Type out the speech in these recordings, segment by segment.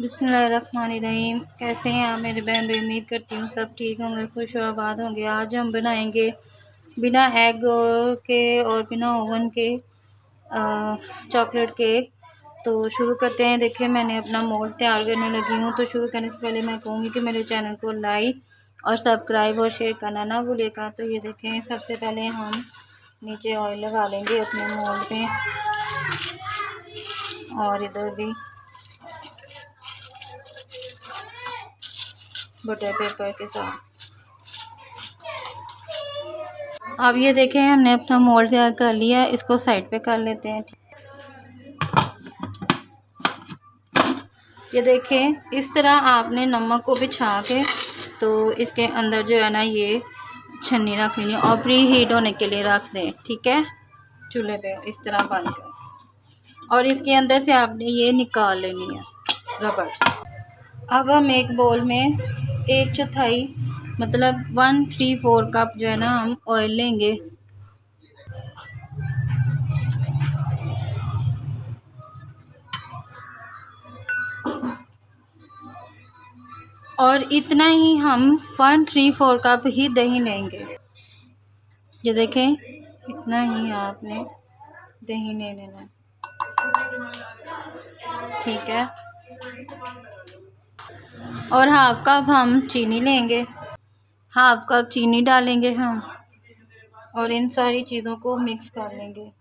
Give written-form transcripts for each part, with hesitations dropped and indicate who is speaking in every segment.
Speaker 1: बिस्मिल्लाहिर्रहमानिर्रहीम। कैसे हैं आप मेरे बहन भाई? उम्मीद करती हूँ सब ठीक होंगे, खुश और आबाद होंगे। आज हम बनाएंगे बिना एग के और बिना ओवन के चॉकलेट केक। तो शुरू करते हैं। देखिए मैंने अपना मोल्ड तैयार करने लगी हूँ। तो शुरू करने से पहले मैं कहूँगी कि मेरे चैनल को लाइक और सब्सक्राइब और शेयर करना ना भूलिएगा। तो ये देखें, सबसे पहले हम नीचे ऑयल लगा लेंगे अपने मोल्ड पे और इधर भी बटर पेपर के साथ। अब ये देखें, हमने अपना मोल्ड तैयार कर लिया। इसको साइड पे कर लेते हैं। ये देखें, इस तरह आपने नमक को बिछा के तो इसके अंदर जो है ना ये छन्नी रख लेनी और प्री हीट होने के लिए रख दें। ठीक है, चूल्हे पे इस तरह बंद कर और इसके अंदर से आपने ये निकाल लेनी है रबड़। अब हम एक बोल में 1/4 मतलब 1/3/4 कप जो है ना हम ऑयल लेंगे। और इतना ही हम 1/3/4 कप ही दही लेंगे। ये देखें, इतना ही आपने दही ले लेना है। ठीक है, और हाफ कप हम चीनी लेंगे। हाफ कप चीनी डालेंगे हम और इन सारी चीज़ों को मिक्स कर लेंगे।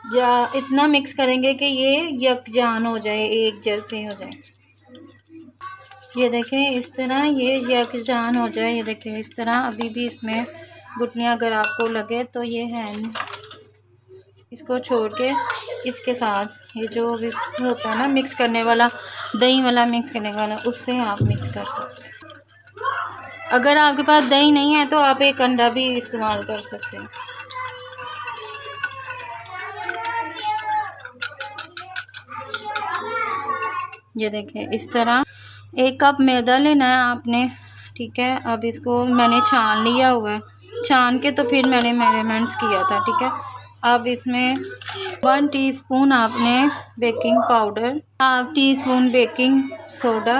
Speaker 1: या इतना मिक्स करेंगे कि ये यकजान हो जाए, एक जैसे हो जाए। ये देखें, इस तरह ये यकजान हो जाए। ये देखें इस तरह। अभी भी इसमें घुटनियाँ अगर आपको लगे तो ये हैंड इसको छोड़ के इसके साथ ये जो होता है ना मिक्स करने वाला, दही वाला मिक्स करने वाला, उससे आप मिक्स कर सकते हैं। अगर आपके पास दही नहीं है तो आप एक अंडा भी इस्तेमाल कर सकते हैं। ये देखें, इस तरह 1 कप मैदा लेना है आपने। ठीक है, अब इसको मैंने छान लिया हुआ है। छान के तो फिर मैंने मेजरमेंट्स किया था। ठीक है, अब इसमें 1 टीस्पून आपने baking powder, half tea spoon baking soda,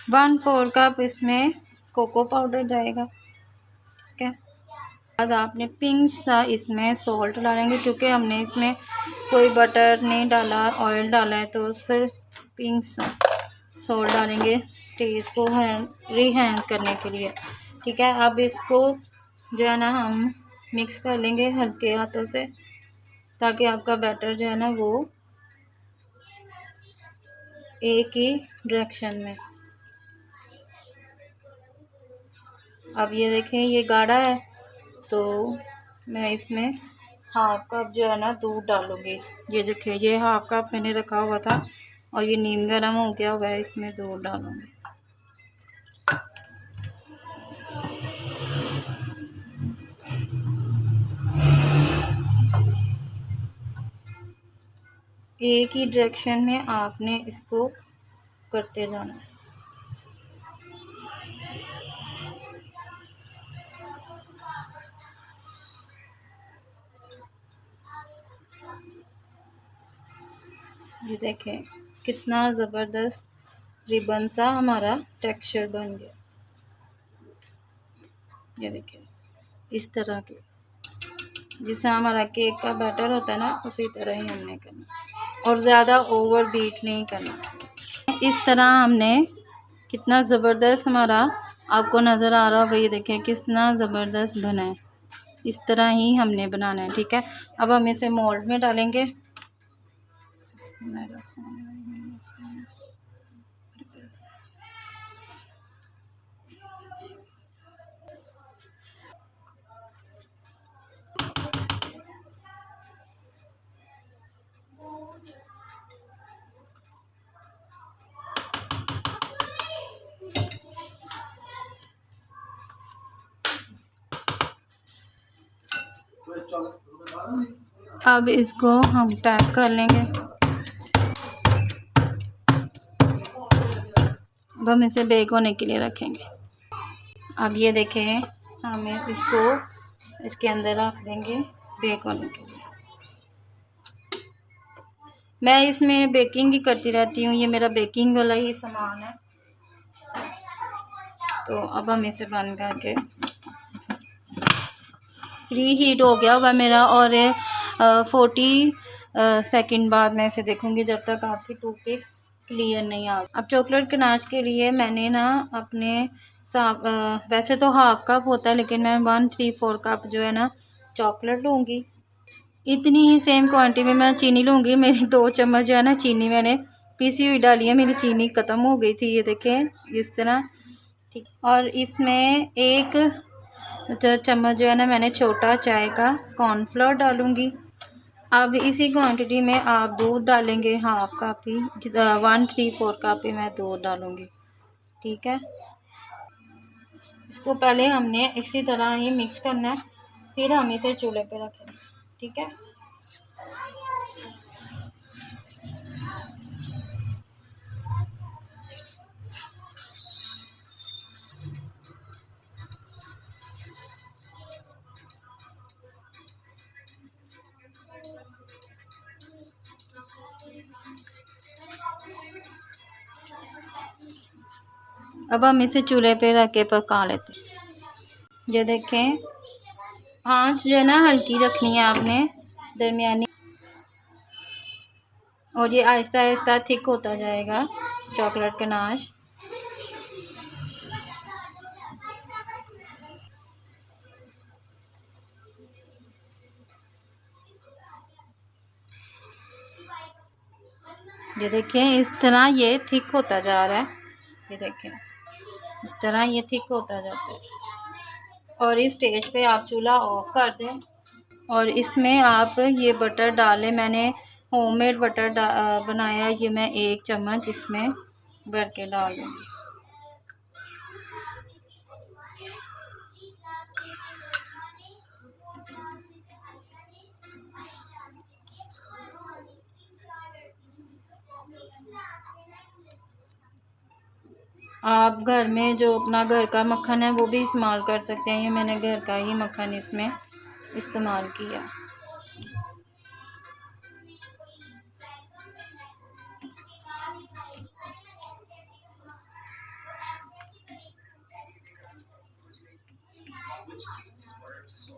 Speaker 1: 1/4 cup इसमें कोको पाउडर जाएगा। ठीक है, बाद आपने पिंक सा इसमें सॉल्ट डालेंगे क्योंकि हमने इसमें कोई बटर नहीं डाला, ऑयल डाला है, तो सिर्फ पिंक सा सॉल्ट डालेंगे टेस्ट को रिहेंस करने के लिए। ठीक है, अब इसको जो है ना हम मिक्स कर लेंगे हल्के हाथों से ताकि आपका बैटर जो है ना वो एक ही डायरेक्शन में। अब ये देखें, ये गाढ़ा है तो मैं इसमें हाफ कप जो है ना दूध डालूँगी। ये देखें, ये हाफ कप मैंने रखा हुआ था और ये नीम गर्म हो गया हुआ है, इसमें दूध डालूँगी। एक ही डायरेक्शन में आपने इसको करते जाना है। ये देखें, कितना ज़बरदस्त रिबन सा हमारा टेक्सचर बन गया। ये देखें, इस तरह के जिससे हमारा केक का बैटर होता है ना उसी तरह ही हमने करना और ज़्यादा ओवर बीट नहीं करना। इस तरह हमने कितना ज़बरदस्त हमारा आपको नज़र आ रहा होगा। ये देखें कितना ज़बरदस्त बना है। इस तरह ही हमने बनाना है। ठीक है, अब हम इसे मोल्ड में डालेंगे। अब इसको हम टैप कर लेंगे। अब हम इसे बेक होने के लिए रखेंगे। अब ये देखें, हम इसको इसके अंदर रख देंगे बेक होने के लिए। मैं इसमें बेकिंग ही करती रहती हूँ, ये मेरा बेकिंग वाला ही सामान है। तो अब हम इसे बंद करके, प्री हीट हो गया हुआ मेरा, और 40 सेकंड बाद मैं इसे देखूंगी, जब तक आपकी टूथपिक क्लियर नहीं आ। अब चॉकलेट गनाश के लिए मैंने ना अपने वैसे तो हाफ कप होता है, लेकिन मैं 1/3/4 कप जो है ना चॉकलेट लूँगी। इतनी ही सेम क्वांटिटी में मैं चीनी लूँगी। मेरी 2 चम्मच जो है ना चीनी मैंने पीसी हुई डाली है, मेरी चीनी ख़त्म हो गई थी, ये देखें इस तरह, ठीक। और इसमें 1 चम्मच जो है ना मैंने छोटा चाय का कॉर्नफ्लोर डालूँगी। अब इसी क्वांटिटी में आप दूध डालेंगे, हाफ कप ही, 1/3/4 कप ही मैं दूध डालूँगी, ठीक है। इसको पहले हमने इसी तरह ही मिक्स करना है, फिर हम इसे चूल्हे पे रखेंगे, ठीक है। अब हम इसे चूल्हे पे रख के पका लेते हैं। ये देखें, आंच जो है ना हल्की रखनी है आपने, दरमियानी, और ये आहिस्ता आहिस्ता थिक होता जाएगा चॉकलेट गनाश। ये देखें इस तरह ये थिक होता जा रहा है, ये देखें इस तरह ये थिक होता जाता है। और इस स्टेज पे आप चूल्हा ऑफ कर दें, और इसमें आप ये बटर डालें। मैंने होममेड बटर बनाया, ये मैं 1 चम्मच इसमें भर के डाल दूँगी। आप घर में जो अपना घर का मक्खन है वो भी इस्तेमाल कर सकते हैं, ये मैंने घर का ही मक्खन इसमें इस्तेमाल किया।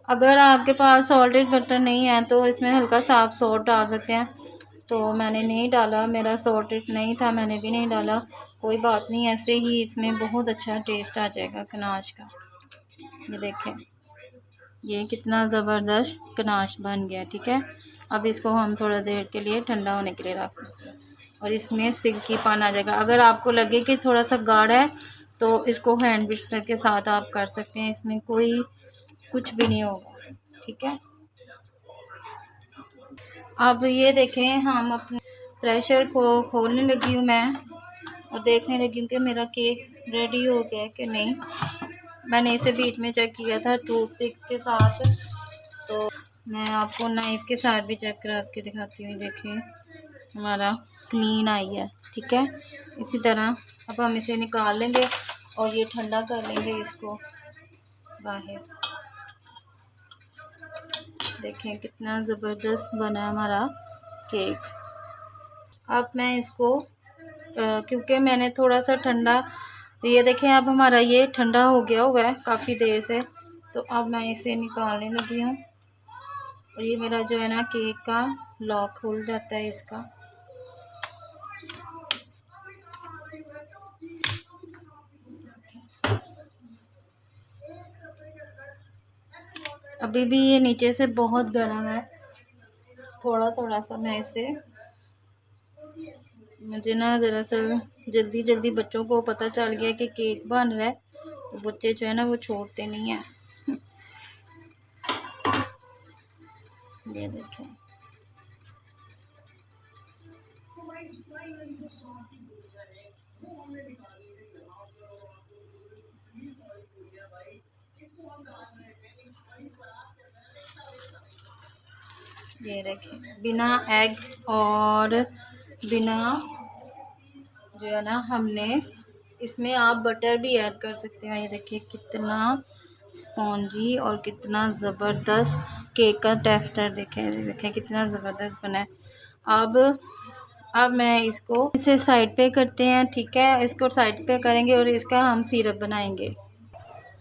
Speaker 1: अगर आपके पास सॉल्टेड बटर नहीं है तो इसमें हल्का सा आप सॉल्ट डाल सकते हैं, तो मैंने नहीं डाला, मेरा सॉल्टेड नहीं था, मैंने भी नहीं डाला। कोई बात नहीं, ऐसे ही इसमें बहुत अच्छा टेस्ट आ जाएगा गनाश का। ये देखें ये कितना ज़बरदस्त गनाश बन गया, ठीक है। अब इसको हम थोड़ा देर के लिए ठंडा होने के लिए रख देते हैं, और इसमें सिल्की पान आ जाएगा। अगर आपको लगे कि थोड़ा सा गाढ़ा है तो इसको हैंड विस्कर के साथ आप कर सकते हैं, इसमें कोई कुछ भी नहीं होगा, ठीक है। अब ये देखें, हम अपने प्रेशर को खोलने लगी हूँ मैं, और देखने लगी हूँ कि मेरा केक रेडी हो गया है कि नहीं। मैंने इसे बीच में चेक किया था टूथपिक के साथ, तो मैं आपको नाइफ के साथ भी चेक करा के दिखाती हूँ। देखिए हमारा क्लीन आई है, ठीक है। इसी तरह अब हम इसे निकाल लेंगे और ये ठंडा कर लेंगे इसको बाहर। देखें कितना ज़बरदस्त बना हमारा केक। अब मैं इसको क्योंकि मैंने थोड़ा सा ठंडा, ये देखें अब हमारा ये ठंडा हो गया हुआ है काफ़ी देर से, तो अब मैं इसे निकालने लगी हूँ, और ये मेरा जो है ना केक का लॉक खुल जाता है इसका। अभी भी ये नीचे से बहुत गर्म है, थोड़ा थोड़ा सा मैं इसे, मुझे ना दरअसल जल्दी जल्दी बच्चों को पता चल गया कि केक बन रहा है, तो बच्चे जो है ना वो छोड़ते नहीं हैं। ये देखें ये देखें बिना एग और बिना जो है ना, हमने इसमें आप बटर भी ऐड कर सकते हैं। ये देखिए कितना स्पॉन्जी और कितना ज़बरदस्त केक का टेक्सचर देखें कितना ज़बरदस्त बना है। अब अब मैं इसको इसे साइड पे करते हैं, ठीक है। इसको साइड पे करेंगे और इसका हम सिरप बनाएंगे।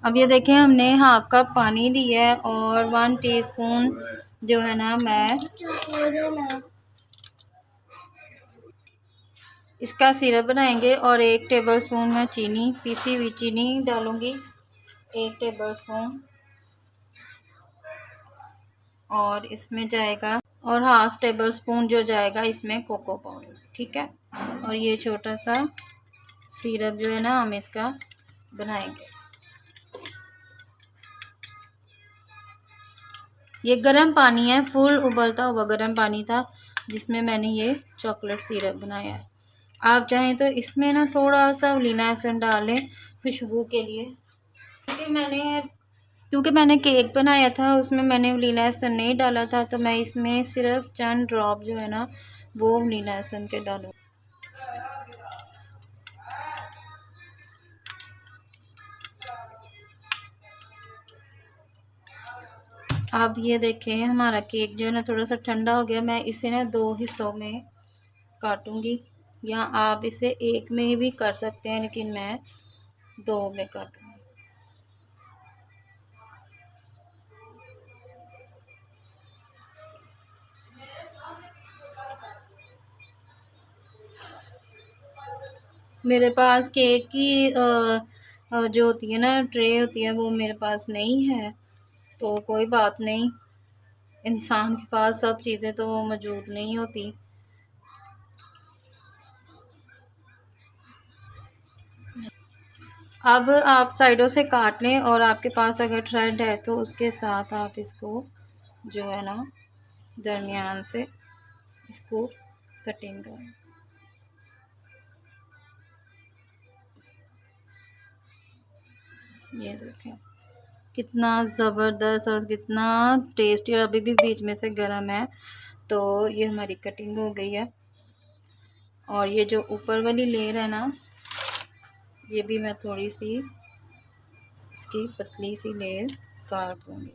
Speaker 1: अब ये देखें, हमने हाफ कप पानी लिया है और 1 टीस्पून जो है ना मैं इसका सिरप बनाएंगे और 1 टेबलस्पून मैं चीनी, पीसी हुई चीनी डालूंगी, 1 टेबलस्पून। और इसमें जाएगा और हाफ टेबल स्पून जो जाएगा इसमें कोको पाउडर, ठीक है। और ये छोटा सा सिरप जो है ना हम इसका बनाएंगे। ये गर्म पानी है, फुल उबलता हुआ गर्म पानी था जिसमें मैंने ये चॉकलेट सिरप बनाया है। आप चाहें तो इसमें ना थोड़ा सा वनीला एसेंस डाल लें खुशबू के लिए, क्योंकि मैंने केक बनाया था उसमें मैंने वनीला एसेंस नहीं डाला था, तो मैं इसमें सिर्फ चंद ड्रॉप जो है ना वो वनीला एसेंस के डालूँ। अब ये देखें हमारा केक जो है ना थोड़ा सा ठंडा हो गया। मैं इसे ना 2 हिस्सों में काटूंगी, या आप इसे एक में भी कर सकते हैं, लेकिन मैं 2 में काटूंगी। मेरे पास केक की जो होती है ना ट्रे होती है वो मेरे पास नहीं है, तो कोई बात नहीं, इंसान के पास सब चीज़ें तो मौजूद नहीं होती। अब आप साइडों से काट लें और आपके पास अगर थ्रेड है तो उसके साथ आप इसको जो है ना दरमियान से इसको कटिंग करें। ये देखें कितना ज़बरदस्त और कितना टेस्टी, और अभी भी बीच में से गर्म है। तो ये हमारी कटिंग हो गई है। और ये जो ऊपर वाली लेयर है ना ये भी मैं थोड़ी सी इसकी पतली सी लेयर काट दूँगी।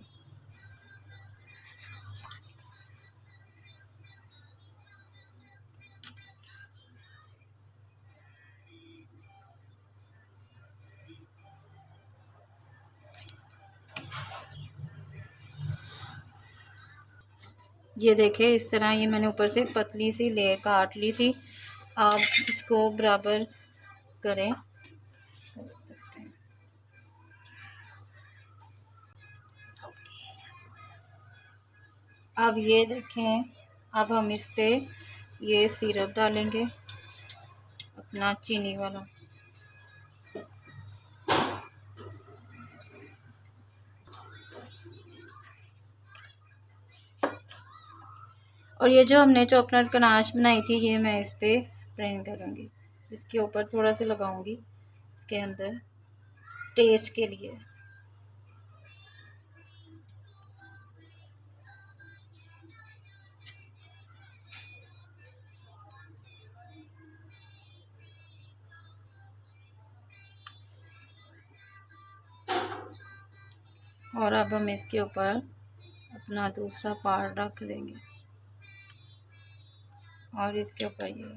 Speaker 1: ये देखें इस तरह ये मैंने ऊपर से पतली सी लेयर काट ली थी। आप इसको बराबर करें। अब ये देखें, अब हम इस पे ये सिरप डालेंगे अपना चीनी वाला। और ये जो हमने चॉकलेट गनाश बनाई थी ये मैं इस पे स्प्रेड करूँगी, इसके ऊपर थोड़ा सा लगाऊंगी इसके अंदर टेस्ट के लिए। और अब हम इसके ऊपर अपना दूसरा पार्ट रख देंगे और इसके ऊपर ये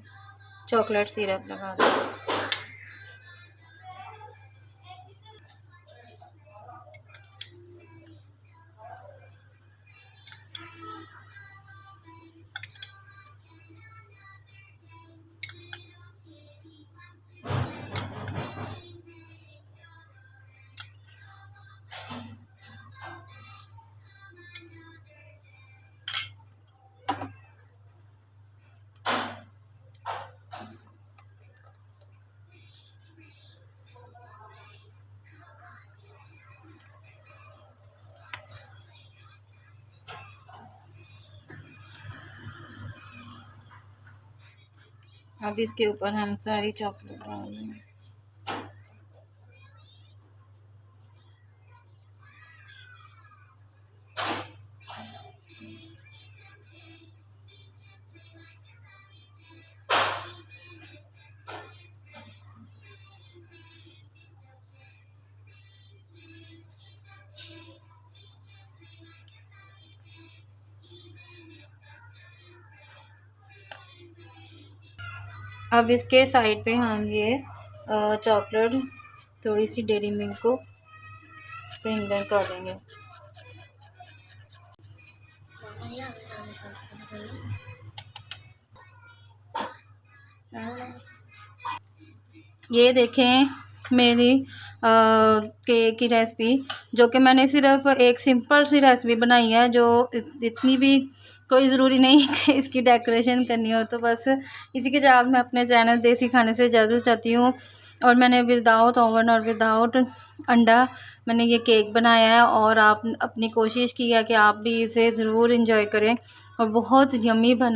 Speaker 1: चॉकलेट सिरप लगा देंगे। अब इसके ऊपर हम सारी चॉकलेट डाल देंगे। अब इसके साइड पे हम ये चॉकलेट थोड़ी सी डेयरी मिल्क को स्प्रिंकल कर देंगे। ये देखें मेरी केक की रेसिपी, जो कि मैंने सिर्फ एक सिंपल सी रेसिपी बनाई है, जो इतनी भी कोई ज़रूरी नहीं कि इसकी डेकोरेशन करनी हो। तो बस इसी के जवाब मैं अपने चैनल देसी खाने से इजाज़त चाहती हूँ। और मैंने विदाउट ओवन और विदाउट अंडा मैंने ये केक बनाया है, और आप अपनी कोशिश की है कि आप भी इसे ज़रूर इंजॉय करें, और बहुत यम्मी बना।